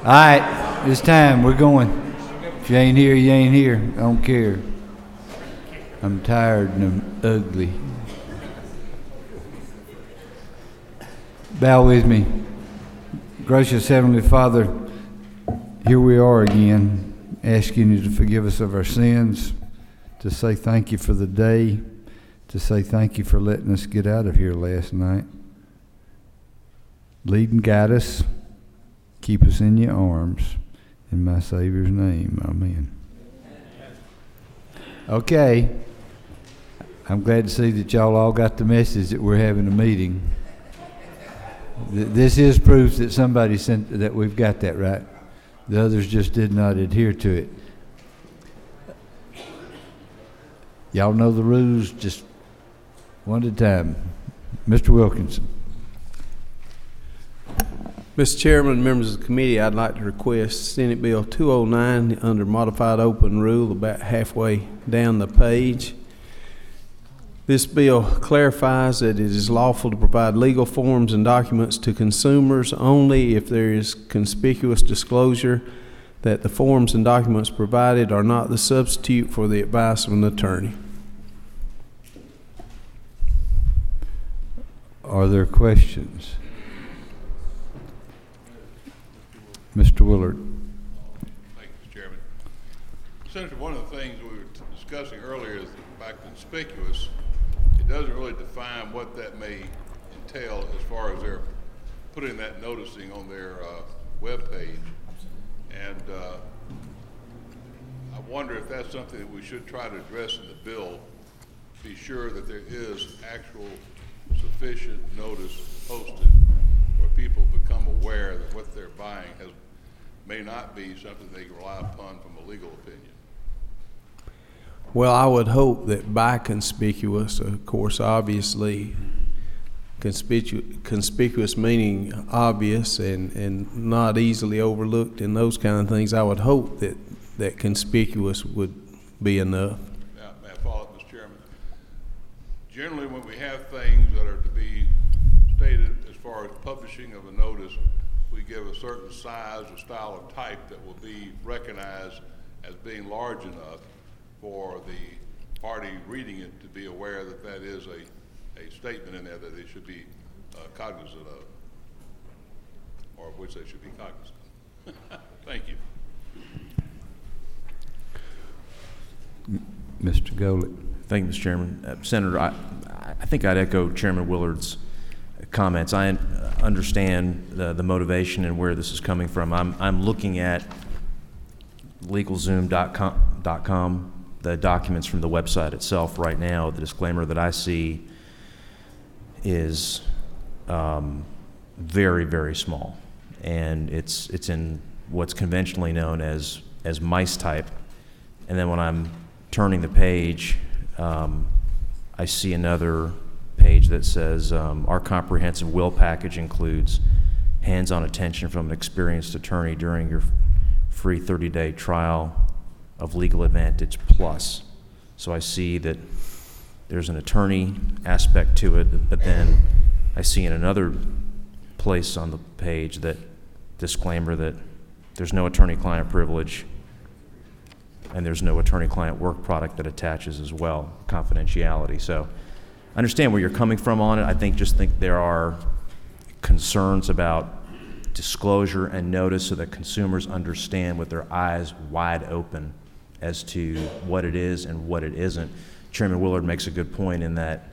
All right, it's time. We're going. If you ain't here, you ain't here. I don't care. I'm tired and I'm ugly. Bow with me. Gracious Heavenly Father, here we are again, asking you to forgive us of our sins, to say thank you for the day, to say thank you for letting us get out of here last night. Lead and guide us. Keep us in your arms. In my Savior's name, amen. Okay. I'm glad to see that y'all all got the message that we're having a meeting. This is proof that somebody sent that we've got that right. The others just did not adhere to it. Y'all know the rules, just one at a time. Mr. Wilkinson. Mr. Chairman, members of the committee, I'd like to request Senate Bill 209 under modified open rule about halfway down the page. This bill clarifies that it is lawful to provide legal forms and documents to consumers only if there is conspicuous disclosure that the forms and documents provided are not the substitute for the advice of an attorney. Are there questions? Mr. Willard. Thank you, Mr. Chairman. Senator, one of the things we were discussing earlier is by conspicuous, it doesn't really define what that may entail as far as they're putting that noticing on their web page. And I wonder if that's something that we should try to address in the bill, be sure that there is actual sufficient notice posted where people become aware that what they're buying may not be something they can rely upon from a legal opinion. Well, I would hope that by conspicuous, of course, obviously, conspicuous meaning obvious and not easily overlooked and those kind of things, I would hope that conspicuous would be enough. Now, may I follow up, Mr. Chairman? Generally, when we have things that are to be stated as far as publishing of a notice, we give a certain size or style or type that will be recognized as being large enough for the party reading it to be aware that that is a statement in there that they should be cognizant of, or of which they should be cognizant. Thank you. Mr. Golick. Thank you, Mr. Chairman. Senator, I think I'd echo Chairman Willard's comments. I understand the motivation and where this is coming from. I'm looking at LegalZoom.com, the documents from the website itself right now. The disclaimer that I see is very, very small, and it's in what's conventionally known as mice type. And then when I'm turning the page, I see another page that says our comprehensive will package includes hands-on attention from an experienced attorney during your free 30-day trial of Legal Advantage Plus. So I see that there's an attorney aspect to it, but then I see in another place on the page that disclaimer that there's no attorney-client privilege and there's no attorney-client work product that attaches as well, confidentiality. So I understand where you're coming from on it. I think there are concerns about disclosure and notice so that consumers understand with their eyes wide open as to what it is and what it isn't. Chairman Willard makes a good point in that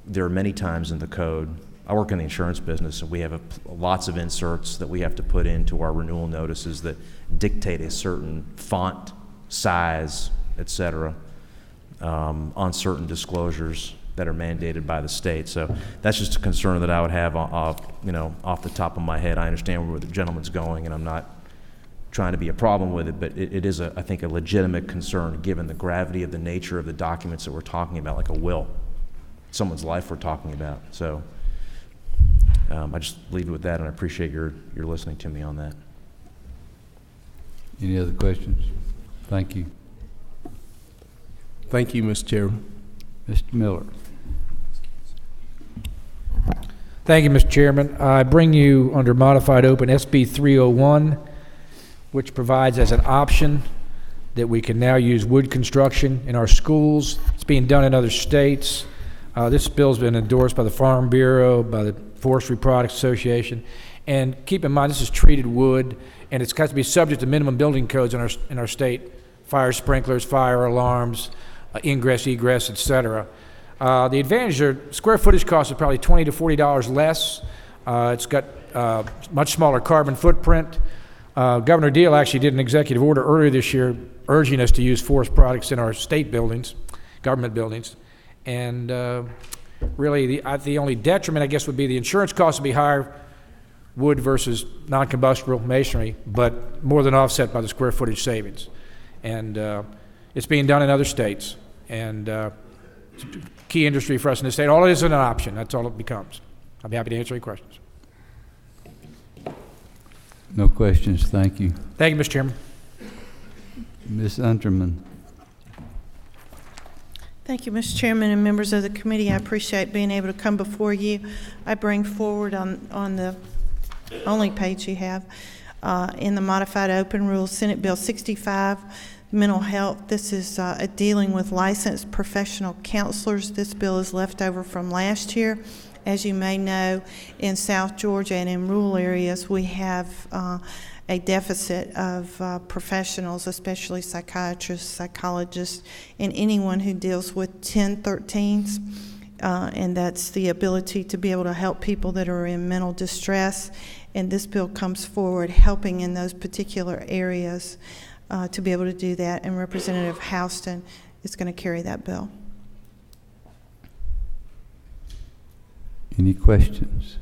there are many times in the code, I work in the insurance business, and we have lots of inserts that we have to put into our renewal notices that dictate a certain font, size, et cetera, on certain disclosures that are mandated by the state. So that's just a concern that I would have off the top of my head. I understand where the gentleman's going, and I'm not trying to be a problem with it, but it is, I think, a legitimate concern given the gravity of the nature of the documents that we're talking about, like a will, someone's life we're talking about. So I just leave it with that, and I appreciate your listening to me on that. Any other questions? Thank you. Thank you, Mr. Chairman. Mr. Miller. Thank you, Mr. Chairman. I bring you under modified open SB 301 which provides as an option that we can now use wood construction in our schools. It's being done in other states. This bill's been endorsed by the Farm Bureau, by the Forestry Products Association. And keep in mind, this is treated wood, and it's got to be subject to minimum building codes in our state: fire sprinklers, fire alarms, ingress, egress, etc. The advantage are square footage cost is probably $20 to $40 less. It's got much smaller carbon footprint. Governor Deal actually did an executive order earlier this year urging us to use forest products in our state buildings, government buildings. And really, the only detriment, I guess, would be the insurance costs would be higher, wood versus non-combustible masonry, but more than offset by the square footage savings. And it's being done in other states. And it's a key industry for us in the state. All it is an option. That's all it becomes. I'll be happy to answer any questions. No questions, thank you. Thank you, Mr. Chairman. Ms. Unterman. Thank you, Mr. Chairman and members of the committee. I appreciate being able to come before you. I bring forward on the only page you have in the modified open rules, Senate Bill 65, mental health. This is dealing with licensed professional counselors. This bill is left over from last year. As you may know, in South Georgia and in rural areas, we have a deficit of professionals, especially psychiatrists, psychologists, and anyone who deals with 1013s. And that's the ability to be able to help people that are in mental distress. And this bill comes forward helping in those particular areas to be able to do that. And Representative Houston is going to carry that bill. Any questions?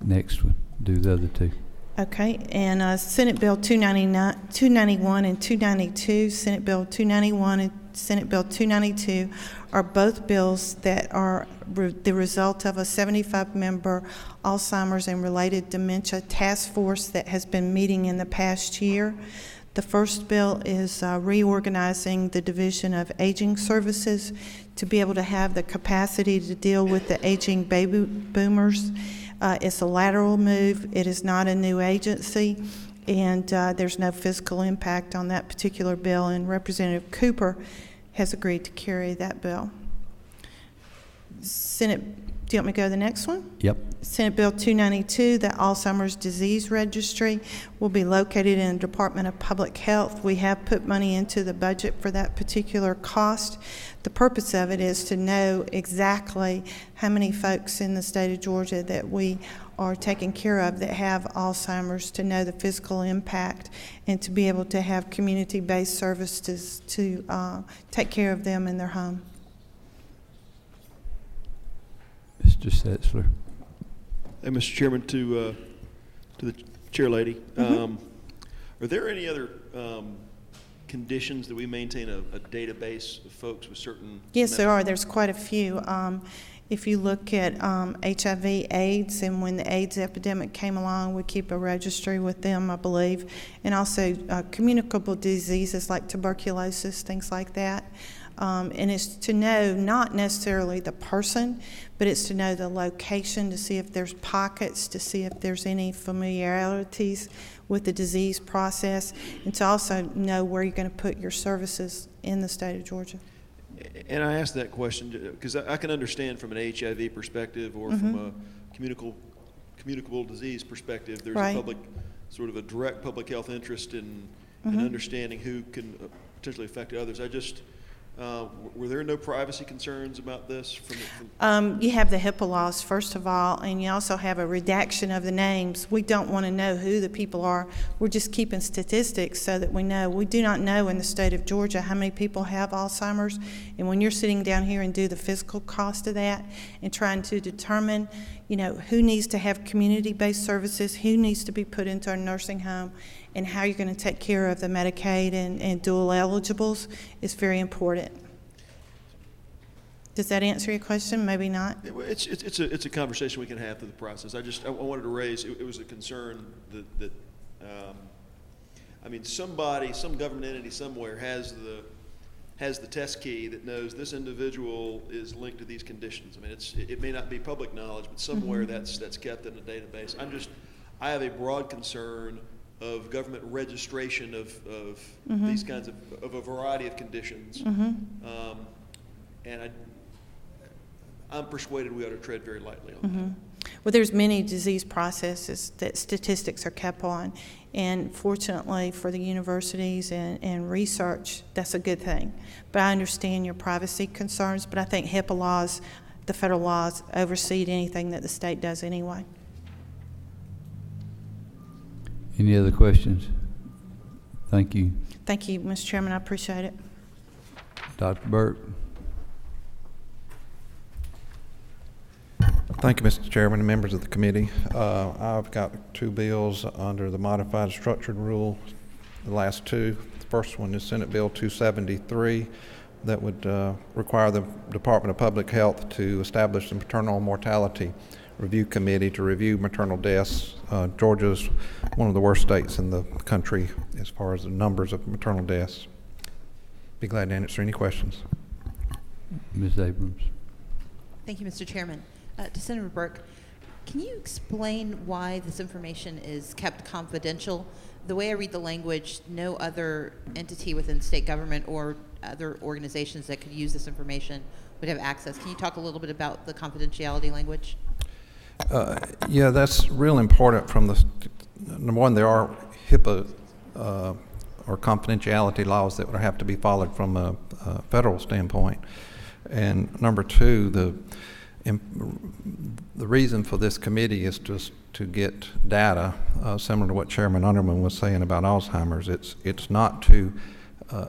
Next one. Do the other two. Okay, and Senate Bill 291 and 292, Senate Bill 291 and Senate Bill 292 are both bills that are the result of a 75-member Alzheimer's and related dementia task force that has been meeting in the past year. The first bill is reorganizing the Division of Aging Services to be able to have the capacity to deal with the aging baby boomers. It's a lateral move. It is not a new agency, and there's no fiscal impact on that particular bill, and Representative Cooper has agreed to carry that bill. Senate, do you want me to go to the next one? Yep. Senate Bill 292, the Alzheimer's Disease Registry, will be located in the Department of Public Health. We have put money into the budget for that particular cost. The purpose of it is to know exactly how many folks in the state of Georgia that we are taking care of that have Alzheimer's, to know the physical impact, and to be able to have community-based services to take care of them in their home. Mr. Setzler. Hey, Mr. Chairman, to the chair lady, are there any other conditions that we maintain a database of folks with certain? Yes, there are. There's quite a few. If you look at HIV/AIDS, and when the AIDS epidemic came along, we keep a registry with them, I believe, and also communicable diseases like tuberculosis, things like that. And it's to know not necessarily the person, but it's to know the location, to see if there's pockets, to see if there's any familiarities with the disease process, and to also know where you're going to put your services in the state of Georgia. And I asked that question because I can understand from an HIV perspective or from a communicable disease perspective, there's a public, sort of a direct public health interest in understanding who can potentially affect others. I just, were there no privacy concerns about this? You have the HIPAA laws, first of all, and you also have a redaction of the names. We don't want to know who the people are. We're just keeping statistics so that we know. We do not know in the state of Georgia how many people have Alzheimer's, and when you're sitting down here and do the physical cost of that and trying to determine, you know, who needs to have community-based services, who needs to be put into a nursing home, and how you're going to take care of the Medicaid and dual eligibles is very important. Does that answer your question? Maybe not. It's a conversation we can have through the process. I wanted to raise, it was a concern that I mean, some government entity somewhere has the test key that knows this individual is linked to these conditions. I mean, it may not be public knowledge, but somewhere that's kept in a database. I have a broad concern of government registration of these kinds of a variety of conditions. And I'm persuaded we ought to tread very lightly on that. Well, there's many disease processes that statistics are kept on, and fortunately for the universities and research, that's a good thing. But I understand your privacy concerns, but I think HIPAA laws, the federal laws, oversee anything that the state does anyway. Any other questions? Thank you. Thank you, Mr. Chairman. I appreciate it. Dr. Burke. Thank you, Mr. Chairman and members of the committee. I've got two bills under the modified structured rule, the last two. The first one is Senate Bill 273 that would require the Department of Public Health to establish a maternal mortality review committee to review maternal deaths. Georgia's one of the worst states in the country as far as the numbers of maternal deaths. Be glad to answer any questions. Ms. Abrams. Thank you, Mr. Chairman. To Senator Burke, can you explain why this information is kept confidential? The way I read the language, no other entity within state government or other organizations that could use this information would have access. Can you talk a little bit about the confidentiality language? Yeah, that's real important from the, number one, there are HIPAA or confidentiality laws that would have to be followed from a federal standpoint. And number two, the reason for this committee is just to get data, similar to what Chairman Underman was saying about Alzheimer's. It's not to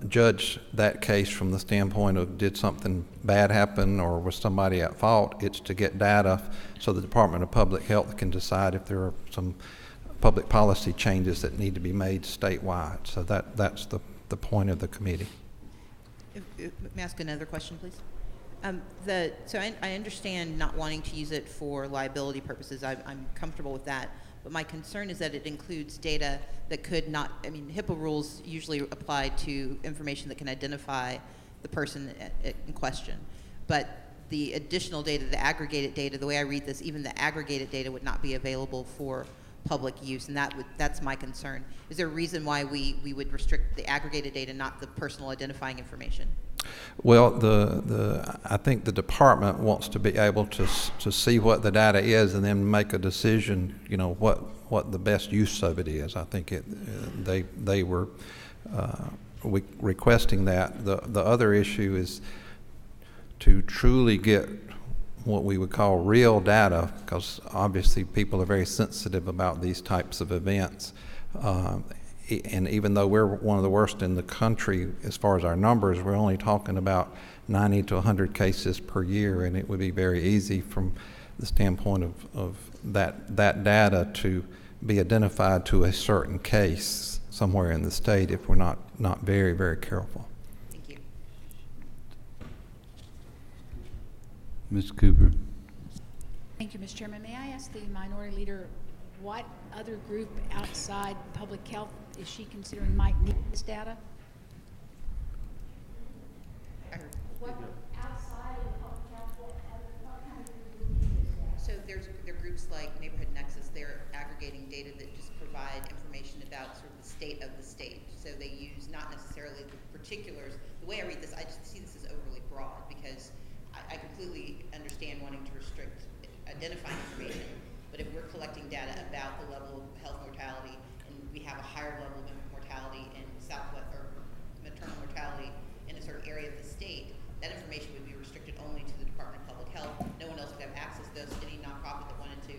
judge that case from the standpoint of did something bad happen or was somebody at fault. It's to get data so the Department of Public Health can decide if there are some public policy changes that need to be made statewide. So that's the point of the committee. May I ask another question, please? So I understand not wanting to use it for liability purposes. I'm comfortable with that. But my concern is that it includes data that could not, I mean, HIPAA rules usually apply to information that can identify the person in question. But the additional data, the aggregated data, the way I read this, even the aggregated data would not be available for public use, and that's my concern. Is there a reason why we would restrict the aggregated data, not the personal identifying information? Well, I think the department wants to be able to see what the data is and then make a decision, you know, what the best use of it is. I think they were requesting that. The other issue is to truly get what we would call real data, because obviously people are very sensitive about these types of events. And even though we're one of the worst in the country as far as our numbers, we're only talking about 90 to 100 cases per year, and it would be very easy from the standpoint of that data to be identified to a certain case somewhere in the state if we're not very, very careful. Thank you. Ms. Cooper. Thank you, Mr. Chairman. May I ask the minority leader what other group outside public health is she considering might need this data? What outside of public health, what kind of group need this data? So there are groups like Neighborhood Nexus. They're aggregating data that just provide information about sort of the state of the state. So they use not necessarily the particulars. The way I read this, I just see this as overly broad because I completely understand wanting to restrict identifying information. But if we're collecting data about the level of health mortality, and we have a higher level of mortality in Southwest or maternal mortality in a certain area of the state, that information would be restricted only to the Department of Public Health. No one else would have access to this. Any nonprofit that wanted to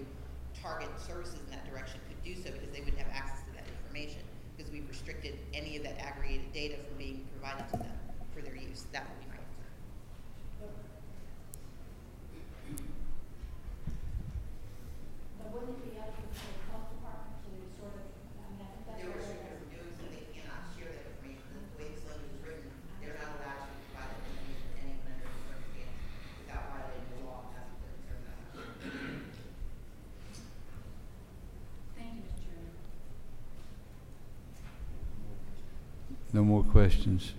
target services in that direction could do so because they wouldn't have access to that information because we've restricted any of that aggregated data from being provided to them for their use. That would be my concern. But wouldn't it be up to the health department to sort of, I mean, I think that's They're restricted from doing so. They cannot share that information. The way this language is written, they're not allowed to provide that information to anyone under the circumstance without violating the law. That's what the concern is. Thank you, Mr. Chairman. No more questions.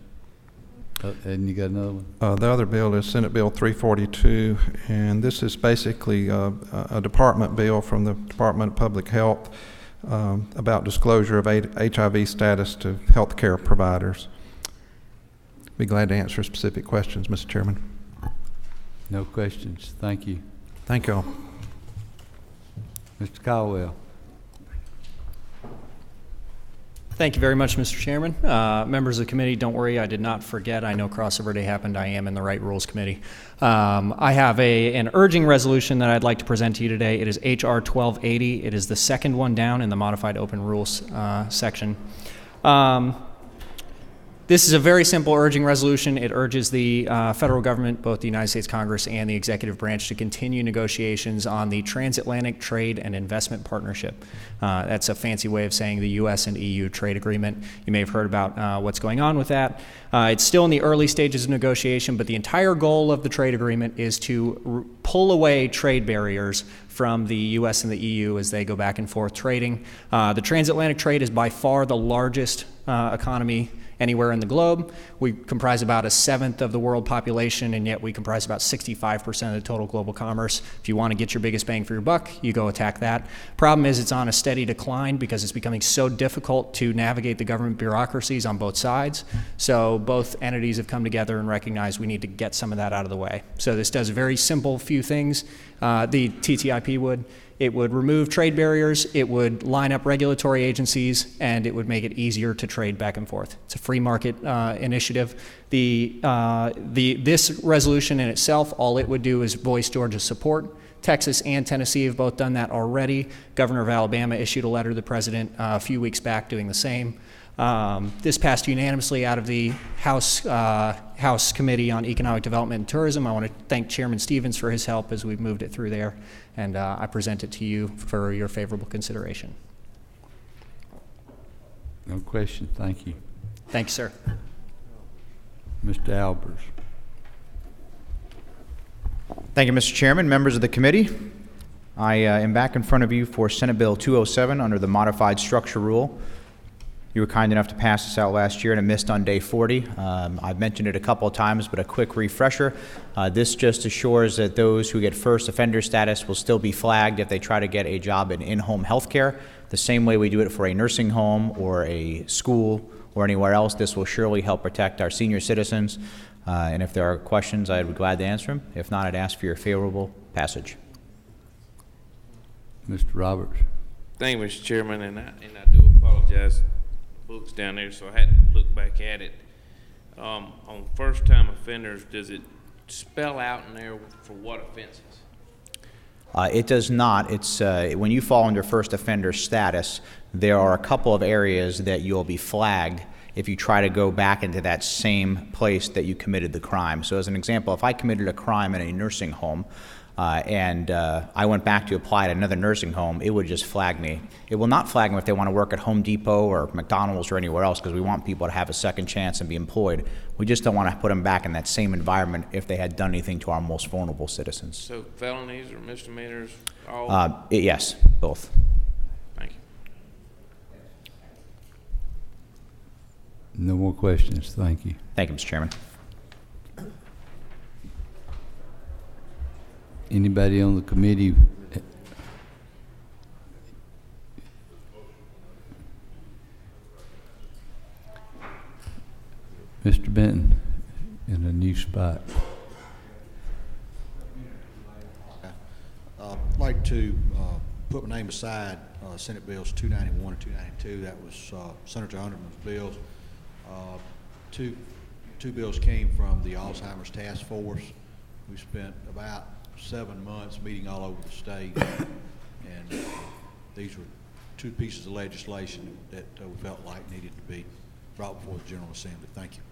And you got another one? The other bill is Senate Bill 342, and this is basically a department bill from the Department of Public Health about disclosure of HIV status to healthcare providers. Be glad to answer specific questions, Mr. Chairman. No questions. Thank you. Thank you all. Mr. Caldwell. Thank you very much, Mr. Chairman. Members of the committee, don't worry, I did not forget. I know crossover day happened. I am in the right rules committee. I have an urging resolution that I'd like to present to you today. It is H.R. 1280. It is the second one down in the modified open rules section. This is a very simple urging resolution. It urges the federal government, both the United States Congress and the executive branch, to continue negotiations on the Transatlantic Trade and Investment Partnership. That's a fancy way of saying the U.S. and EU trade agreement. You may have heard about what's going on with that. It's still in the early stages of negotiation, but the entire goal of the trade agreement is to pull away trade barriers from the U.S. and the EU as they go back and forth trading. The transatlantic trade is by far the largest economy anywhere in the globe. We comprise about 1/7 of the world population, and yet we comprise about 65% of the total global commerce. If you want to get your biggest bang for your buck, you go attack that. Problem is, it's on a steady decline because it's becoming so difficult to navigate the government bureaucracies on both sides. So both entities have come together and recognized we need to get some of that out of the way. So this does a very simple few things. The TTIP would. It would remove trade barriers, it would line up regulatory agencies, and it would make it easier to trade back and forth. It's a free market initiative. This resolution in itself, all it would do is voice Georgia's support. Texas and Tennessee have both done that already. Governor of Alabama issued a letter to the president a few weeks back doing the same. This passed unanimously out of the House Committee on Economic Development and Tourism. I want to thank Chairman Stevens for his help as we've moved it through there, and I present it to you for your favorable consideration. No question. Thank you. Thank you, sir. Mr. Albers. Thank you, Mr. Chairman, members of the committee. I am back in front of you for Senate Bill 207 under the modified structure rule. You were kind enough to pass this out last year and it missed on day 40. I've mentioned it a couple of times, but a quick refresher. This just assures that those who get first offender status will still be flagged if they try to get a job in in-home health care. The same way we do it for a nursing home or a school or anywhere else, this will surely help protect our senior citizens. And if there are questions, I'd be glad to answer them. If not, I'd ask for your favorable passage. Mr. Roberts. Thank you, Mr. Chairman, and I do apologize. Books down there, so I had to look back at it. On first-time offenders, does it spell out in there for what offenses? It does not. It's when you fall under first offender status, there are a couple of areas that you'll be flagged if you try to go back into that same place that you committed the crime. So as an example, if I committed a crime in a nursing home and I went back to apply at another nursing home, it would just flag me. It will not flag them if they want to work at Home Depot or McDonald's or anywhere else, because we want people to have a second chance and be employed. We just don't want to put them back in that same environment if they had done anything to our most vulnerable citizens. So felonies or misdemeanors? All? Yes, both. Thank you. No more questions. Thank you. Thank you, Mr. Chairman. Anybody on the committee? Mr. Benton, in a new spot. I'd like to put my name aside Senate Bills 291 and 292. That was Senator Underman's bills. Two bills came from the Alzheimer's Task Force. We spent about 7 months meeting all over the state, and these were two pieces of legislation that we felt like needed to be brought before the General Assembly. Thank you.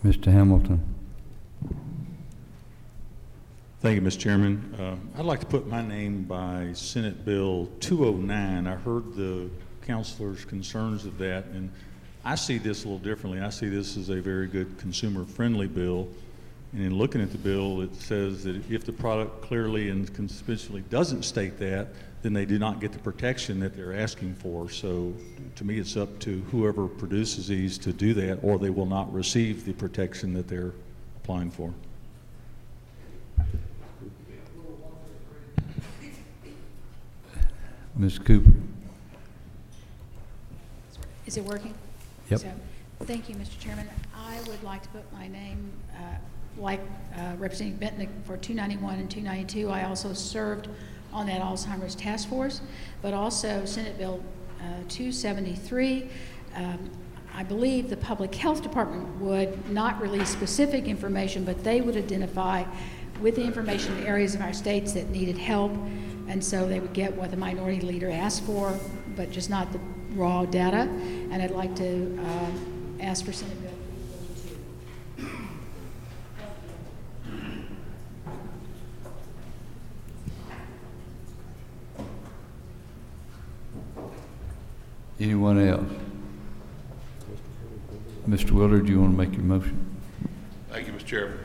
Mr. Hamilton. Thank you, Mr. Chairman. I'd like to put my name by Senate Bill 209. I heard the councilors' concerns of that, and I see this a little differently. I see this as a very good consumer-friendly bill. And in looking at the bill, it says that if the product clearly and conspicuously doesn't state that, then they do not get the protection that they're asking for. So to me, it's up to whoever produces these to do that, or they will not receive the protection that they're applying for. Ms. Cooper? Is it working? Yep. So, thank you, Mr. Chairman. I would like to put my name, like Representative Benton, for 291 and 292. I also served on that Alzheimer's task force, but also Senate Bill 273. I believe the Public Health Department would not release specific information, but they would identify with the information areas of our states that needed help, and so they would get what the minority leader asked for, but just not the raw data. And I'd like to ask for Senate Bill 342. Anyone else? Mr. Willard, do you want to make your motion? Thank you, Mr. Chairman.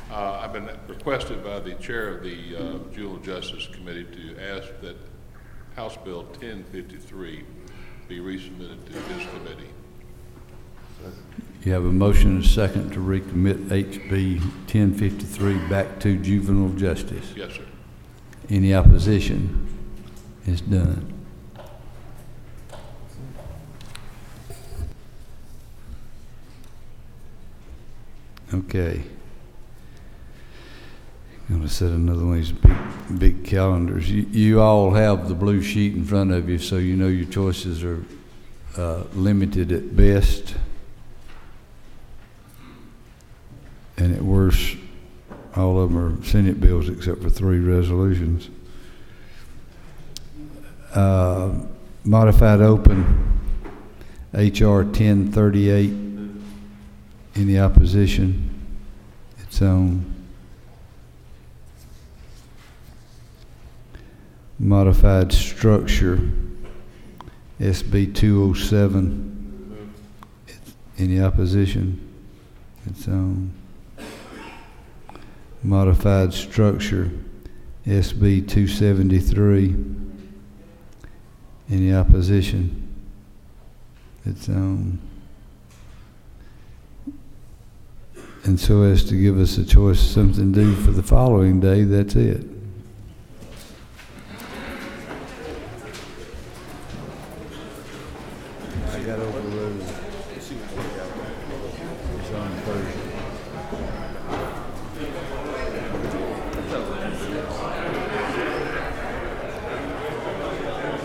I've been requested by the chair of the Juvenile Justice Committee to ask that House Bill 1053 be resubmitted to this committee. You have a motion and a second to recommit HB 1053 back to juvenile justice. Yes, sir. Any opposition? It's done. Okay. I'm going to set another one of these big calendars. You all have the blue sheet in front of you, so you know your choices are limited at best. And at worst, all of them are Senate bills except for 3 resolutions. Modified open, H.R. 1038. Any opposition? It's on. Modified structure, SB 207. Any opposition? It's on. Modified structure, SB 273. Any opposition? It's on. And so as to give us a choice of something to do for the following day, that's it. I got overruled. It's on Thursday.